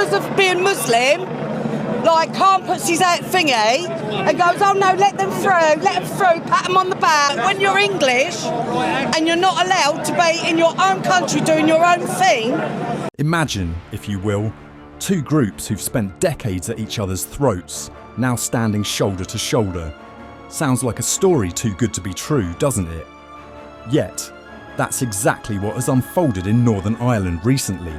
because of being Muslim, like can't put his out thingy and goes, oh no, let them through, pat them on the back. When you're English and you're not allowed to be in your own country doing your own thing. Imagine, if you will, two groups who've spent decades at each other's throats, now standing shoulder to shoulder. Sounds like a story too good to be true, doesn't it? Yet, that's exactly what has unfolded in Northern Ireland recently.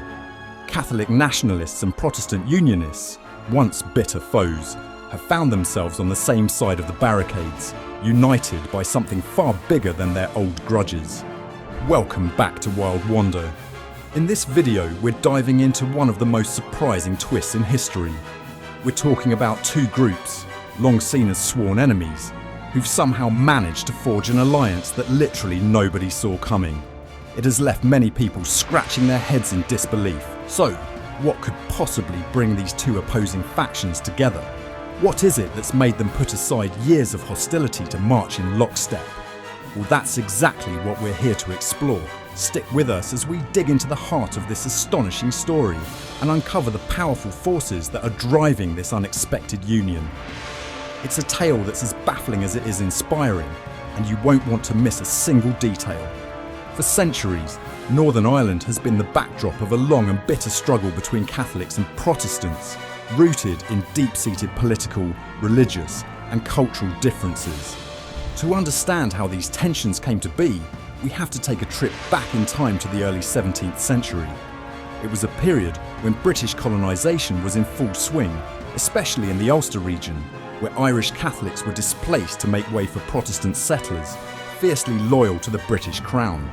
Catholic nationalists and Protestant unionists, once bitter foes, have found themselves on the same side of the barricades, united by something far bigger than their old grudges. Welcome back to Wild Wander. In this video, we're diving into one of the most surprising twists in history. We're talking about two groups, long seen as sworn enemies, who've somehow managed to forge an alliance that literally nobody saw coming. It has left many people scratching their heads in disbelief. So, what could possibly bring these two opposing factions together? What is it that's made them put aside years of hostility to march in lockstep? Well, that's exactly what we're here to explore. Stick with us as we dig into the heart of this astonishing story and uncover the powerful forces that are driving this unexpected union. It's a tale that's as baffling as it is inspiring, and you won't want to miss a single detail. For centuries, Northern Ireland has been the backdrop of a long and bitter struggle between Catholics and Protestants, rooted in deep-seated political, religious, and cultural differences. To understand how these tensions came to be, we have to take a trip back in time to the early 17th century. It was a period when British colonisation was in full swing, especially in the Ulster region, where Irish Catholics were displaced to make way for Protestant settlers, fiercely loyal to the British Crown.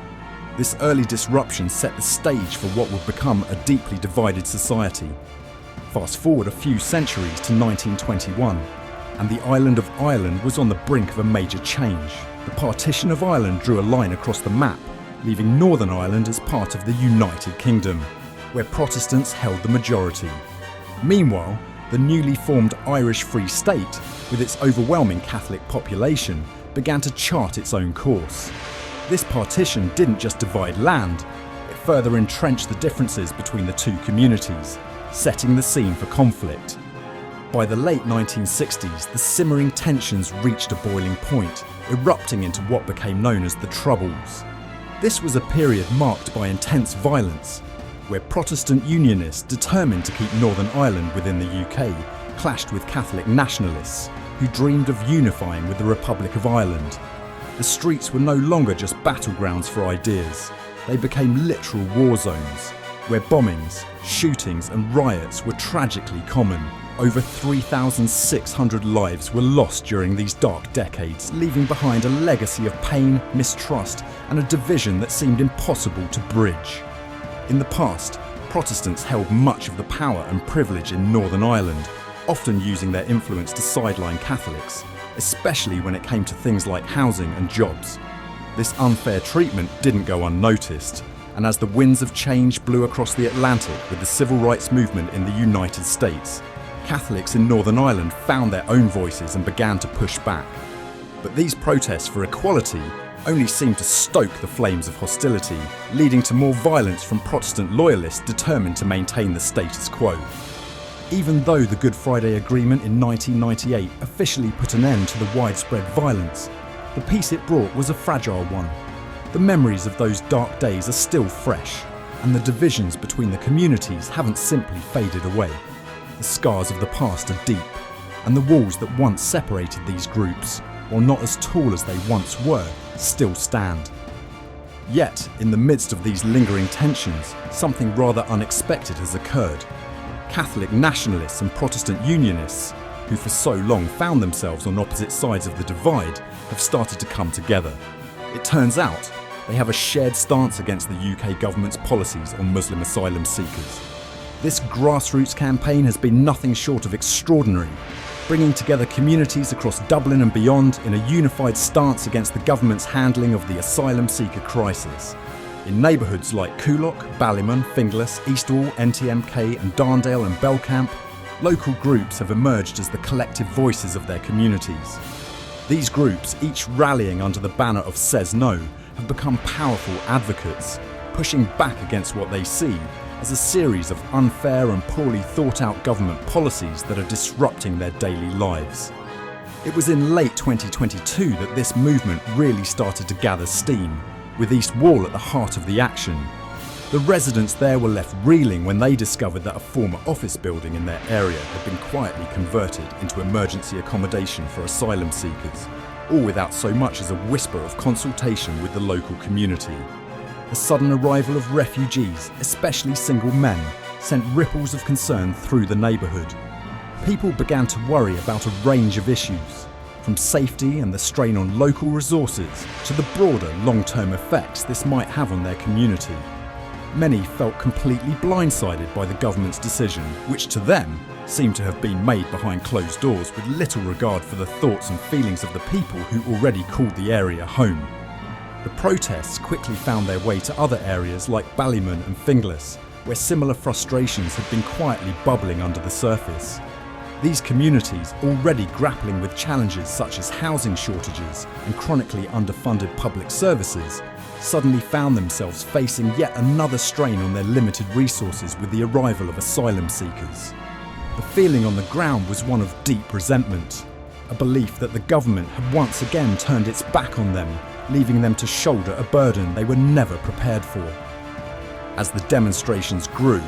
This early disruption set the stage for what would become a deeply divided society. Fast forward a few centuries to 1921, and the island of Ireland was on the brink of a major change. The partition of Ireland drew a line across the map, leaving Northern Ireland as part of the United Kingdom, where Protestants held the majority. Meanwhile, the newly formed Irish Free State, with its overwhelming Catholic population, began to chart its own course. This partition didn't just divide land, it further entrenched the differences between the two communities, setting the scene for conflict. By the late 1960s, the simmering tensions reached a boiling point, erupting into what became known as the Troubles. This was a period marked by intense violence, where Protestant unionists determined to keep Northern Ireland within the UK clashed with Catholic nationalists who dreamed of unifying with the Republic of Ireland. The streets were no longer just battlegrounds for ideas, they became literal war zones, where bombings, shootings and riots were tragically common. Over 3,600 lives were lost during these dark decades, leaving behind a legacy of pain, mistrust and a division that seemed impossible to bridge. In the past, Protestants held much of the power and privilege in Northern Ireland, often using their influence to sideline Catholics, especially when it came to things like housing and jobs. This unfair treatment didn't go unnoticed, and as the winds of change blew across the Atlantic with the civil rights movement in the United States, Catholics in Northern Ireland found their own voices and began to push back. But these protests for equality only seemed to stoke the flames of hostility, leading to more violence from Protestant loyalists determined to maintain the status quo. Even though the Good Friday Agreement in 1998 officially put an end to the widespread violence, the peace it brought was a fragile one. The memories of those dark days are still fresh, and the divisions between the communities haven't simply faded away. The scars of the past are deep, and the walls that once separated these groups, while not as tall as they once were, still stand. Yet, in the midst of these lingering tensions, something rather unexpected has occurred. Catholic nationalists and Protestant unionists, who for so long found themselves on opposite sides of the divide, have started to come together. It turns out, they have a shared stance against the UK government's policies on Muslim asylum seekers. This grassroots campaign has been nothing short of extraordinary, bringing together communities across Dublin and beyond in a unified stance against the government's handling of the asylum seeker crisis. In neighbourhoods like Coolock, Ballymun, Finglas, Eastwall, NTMK and Darndale and Belcamp, local groups have emerged as the collective voices of their communities. These groups, each rallying under the banner of Says No, have become powerful advocates, pushing back against what they see as a series of unfair and poorly thought out government policies that are disrupting their daily lives. It was in late 2022 that this movement really started to gather steam, with East Wall at the heart of the action. The residents there were left reeling when they discovered that a former office building in their area had been quietly converted into emergency accommodation for asylum seekers, all without so much as a whisper of consultation with the local community. The sudden arrival of refugees, especially single men, sent ripples of concern through the neighbourhood. People began to worry about a range of issues, from safety and the strain on local resources to the broader long-term effects this might have on their community. Many felt completely blindsided by the government's decision, which to them seemed to have been made behind closed doors with little regard for the thoughts and feelings of the people who already called the area home. The protests quickly found their way to other areas like Ballymun and Finglas, where similar frustrations had been quietly bubbling under the surface. These communities, already grappling with challenges such as housing shortages and chronically underfunded public services, suddenly found themselves facing yet another strain on their limited resources with the arrival of asylum seekers. The feeling on the ground was one of deep resentment, a belief that the government had once again turned its back on them, leaving them to shoulder a burden they were never prepared for. As the demonstrations grew,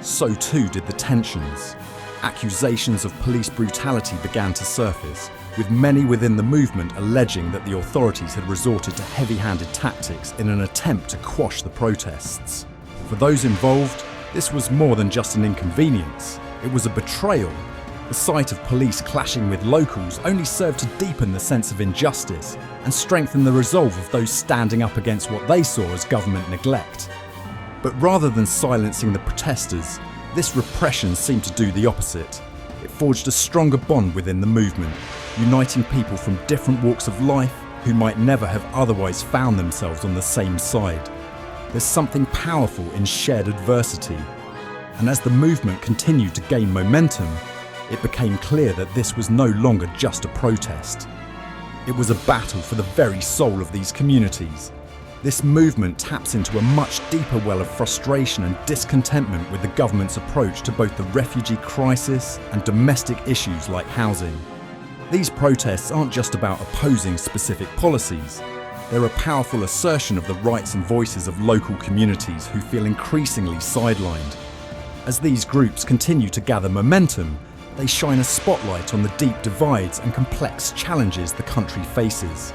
so too did the tensions. Accusations of police brutality began to surface, with many within the movement alleging that the authorities had resorted to heavy-handed tactics in an attempt to quash the protests. For those involved, this was more than just an inconvenience. It was a betrayal. The sight of police clashing with locals only served to deepen the sense of injustice and strengthen the resolve of those standing up against what they saw as government neglect. But rather than silencing the protesters, this repression seemed to do the opposite. It forged a stronger bond within the movement, uniting people from different walks of life who might never have otherwise found themselves on the same side. There's something powerful in shared adversity. And as the movement continued to gain momentum, it became clear that this was no longer just a protest. It was a battle for the very soul of these communities. This movement taps into a much deeper well of frustration and discontentment with the government's approach to both the refugee crisis and domestic issues like housing. These protests aren't just about opposing specific policies. They're a powerful assertion of the rights and voices of local communities who feel increasingly sidelined. As these groups continue to gather momentum, they shine a spotlight on the deep divides and complex challenges the country faces.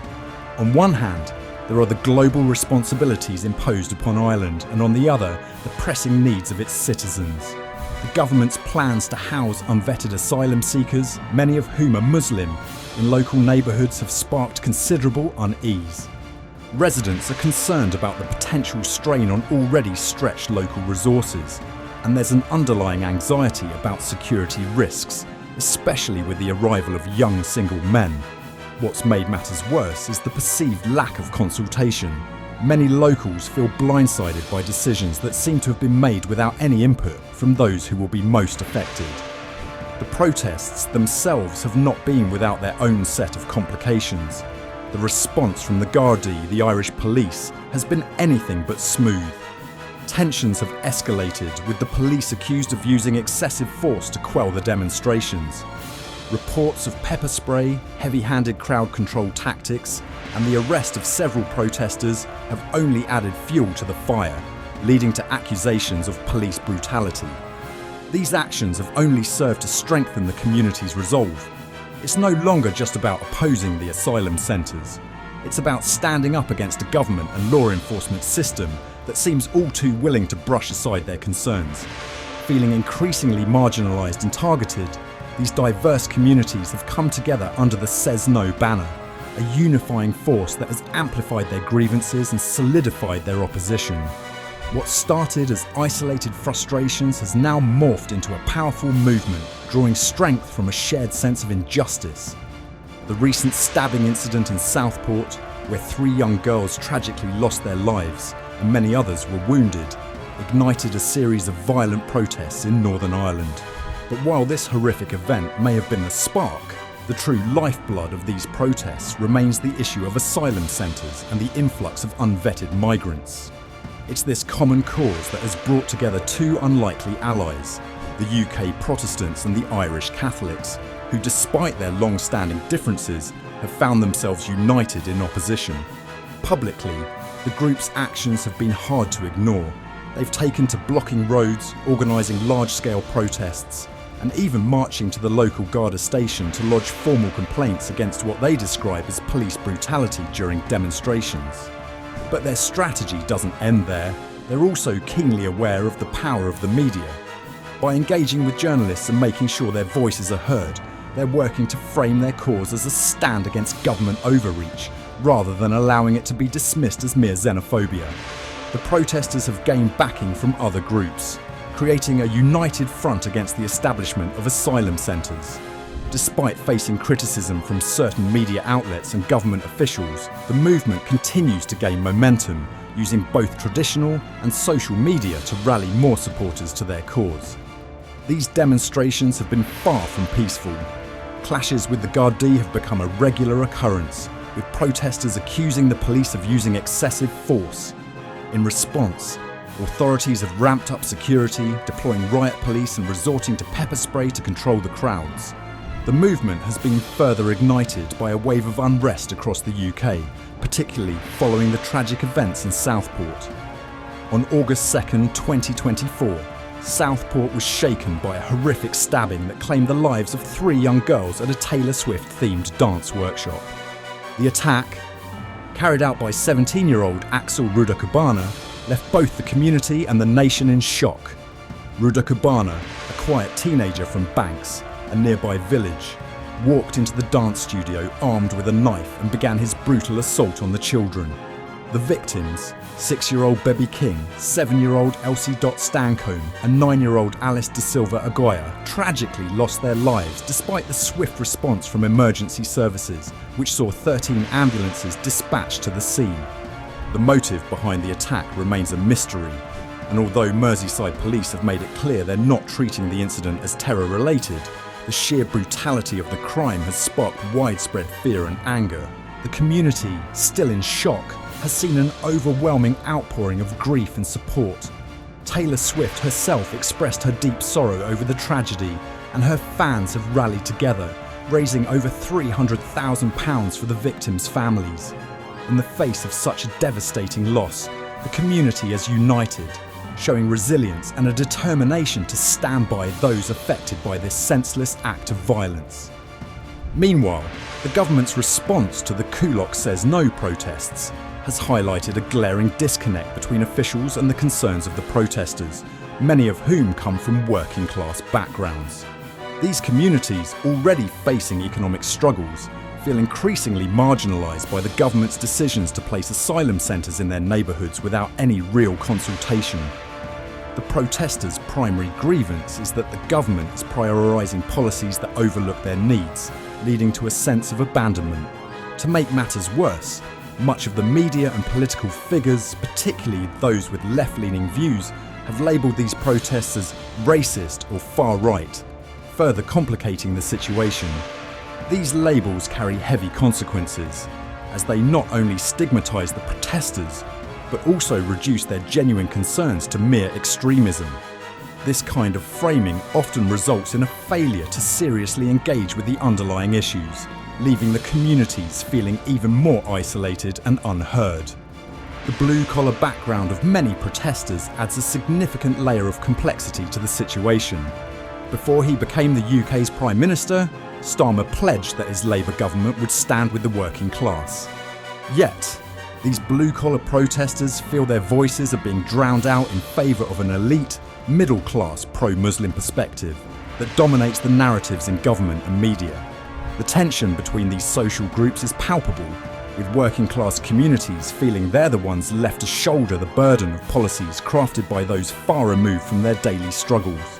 On one hand, there are the global responsibilities imposed upon Ireland, and on the other, the pressing needs of its citizens. The government's plans to house unvetted asylum seekers, many of whom are Muslim, in local neighbourhoods have sparked considerable unease. Residents are concerned about the potential strain on already stretched local resources, and there's an underlying anxiety about security risks, especially with the arrival of young single men. What's made matters worse is the perceived lack of consultation. Many locals feel blindsided by decisions that seem to have been made without any input from those who will be most affected. The protests themselves have not been without their own set of complications. The response from the Gardaí, the Irish police, has been anything but smooth. Tensions have escalated, with the police accused of using excessive force to quell the demonstrations. Reports of pepper spray, heavy-handed crowd control tactics, and the arrest of several protesters have only added fuel to the fire, leading to accusations of police brutality. These actions have only served to strengthen the community's resolve. It's no longer just about opposing the asylum centres. It's about standing up against a government and law enforcement system that seems all too willing to brush aside their concerns. Feeling increasingly marginalised and targeted, these diverse communities have come together under the Says No banner, a unifying force that has amplified their grievances and solidified their opposition. What started as isolated frustrations has now morphed into a powerful movement, drawing strength from a shared sense of injustice. The recent stabbing incident in Southport, where 3 young girls tragically lost their lives and many others were wounded, ignited a series of violent protests in Northern Ireland. But while this horrific event may have been the spark, the true lifeblood of these protests remains the issue of asylum centres and the influx of unvetted migrants. It's this common cause that has brought together two unlikely allies, the UK Protestants and the Irish Catholics, who despite their long-standing differences have found themselves united in opposition. Publicly, the group's actions have been hard to ignore. They've taken to blocking roads, organising large-scale protests, and even marching to the local Garda station to lodge formal complaints against what they describe as police brutality during demonstrations. But their strategy doesn't end there. They're also keenly aware of the power of the media. By engaging with journalists and making sure their voices are heard, they're working to frame their cause as a stand against government overreach, rather than allowing it to be dismissed as mere xenophobia. The protesters have gained backing from other groups, creating a united front against the establishment of asylum centres. Despite facing criticism from certain media outlets and government officials, the movement continues to gain momentum, using both traditional and social media to rally more supporters to their cause. These demonstrations have been far from peaceful. Clashes with the Gardaí have become a regular occurrence, with protesters accusing the police of using excessive force. In response, authorities have ramped up security, deploying riot police and resorting to pepper spray to control the crowds. The movement has been further ignited by a wave of unrest across the UK, particularly following the tragic events in Southport. On August 2nd, 2024, Southport was shaken by a horrific stabbing that claimed the lives of 3 young girls at a Taylor Swift-themed dance workshop. The attack, carried out by 17-year-old Axel Rudakubana, left both the community and the nation in shock. Rudakubana, a quiet teenager from Banks, a nearby village, walked into the dance studio armed with a knife and began his brutal assault on the children. The victims, 6-year-old Bebby King, 7-year-old Elsie Stancombe and 9-year-old Alice De Silva Aguirre, tragically lost their lives despite the swift response from emergency services, which saw 13 ambulances dispatched to the scene. The motive behind the attack remains a mystery, and although Merseyside police have made it clear they're not treating the incident as terror-related, the sheer brutality of the crime has sparked widespread fear and anger. The community, still in shock, has seen an overwhelming outpouring of grief and support. Taylor Swift herself expressed her deep sorrow over the tragedy, and her fans have rallied together, raising over £300,000 for the victims' families. In the face of such a devastating loss, the community has united, showing resilience and a determination to stand by those affected by this senseless act of violence. Meanwhile, the government's response to the Kulok Says No protests has highlighted a glaring disconnect between officials and the concerns of the protesters, many of whom come from working-class backgrounds. These communities, already facing economic struggles, feel increasingly marginalised by the government's decisions to place asylum centres in their neighbourhoods without any real consultation. The protesters' primary grievance is that the government is prioritising policies that overlook their needs, leading to a sense of abandonment. To make matters worse, much of the media and political figures, particularly those with left-leaning views, have labelled these protests as racist or far-right, further complicating the situation. These labels carry heavy consequences, as they not only stigmatise the protesters, but also reduce their genuine concerns to mere extremism. This kind of framing often results in a failure to seriously engage with the underlying issues, leaving the communities feeling even more isolated and unheard. The blue-collar background of many protesters adds a significant layer of complexity to the situation. Before he became the UK's Prime Minister, Starmer pledged that his Labour government would stand with the working class. Yet, these blue-collar protesters feel their voices are being drowned out in favour of an elite, middle-class pro-Muslim perspective that dominates the narratives in government and media. The tension between these social groups is palpable, with working-class communities feeling they're the ones left to shoulder the burden of policies crafted by those far removed from their daily struggles.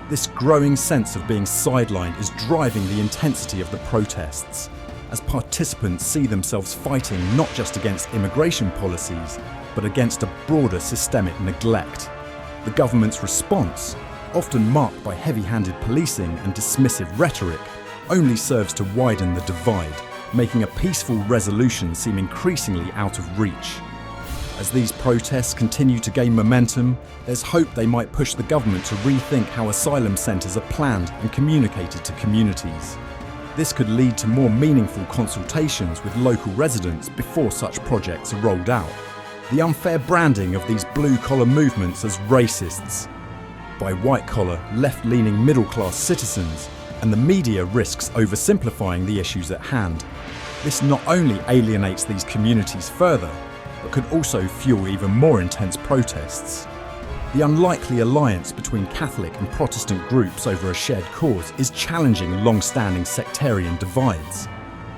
This growing sense of being sidelined is driving the intensity of the protests, as participants see themselves fighting not just against immigration policies, but against a broader systemic neglect. The government's response, often marked by heavy-handed policing and dismissive rhetoric, only serves to widen the divide, making a peaceful resolution seem increasingly out of reach. As these protests continue to gain momentum, there's hope they might push the government to rethink how asylum centres are planned and communicated to communities. This could lead to more meaningful consultations with local residents before such projects are rolled out. The unfair branding of these blue-collar movements as racists by white-collar, left-leaning middle-class citizens, and the media risks oversimplifying the issues at hand. This not only alienates these communities further, but could also fuel even more intense protests. The unlikely alliance between Catholic and Protestant groups over a shared cause is challenging long-standing sectarian divides.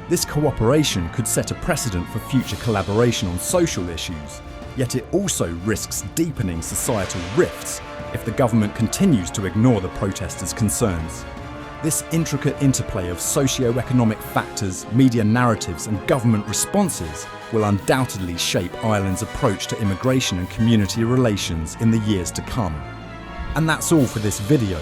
This cooperation could set a precedent for future collaboration on social issues, yet it also risks deepening societal rifts if the government continues to ignore the protesters' concerns. This intricate interplay of socio-economic factors, media narratives and government responses will undoubtedly shape Ireland's approach to immigration and community relations in the years to come. And that's all for this video.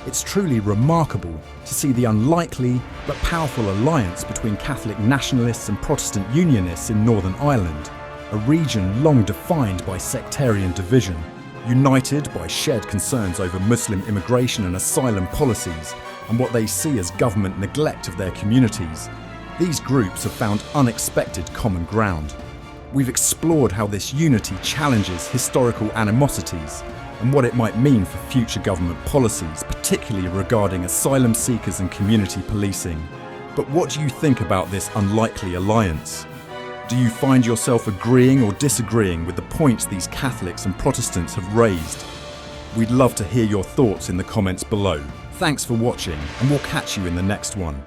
It's truly remarkable to see the unlikely but powerful alliance between Catholic nationalists and Protestant unionists in Northern Ireland, a region long defined by sectarian division, united by shared concerns over Muslim immigration and asylum policies, and what they see as government neglect of their communities. These groups have found unexpected common ground. We've explored how this unity challenges historical animosities and what it might mean for future government policies, particularly regarding asylum seekers and community policing. But what do you think about this unlikely alliance? Do you find yourself agreeing or disagreeing with the points these Catholics and Protestants have raised? We'd love to hear your thoughts in the comments below. Thanks for watching, and we'll catch you in the next one.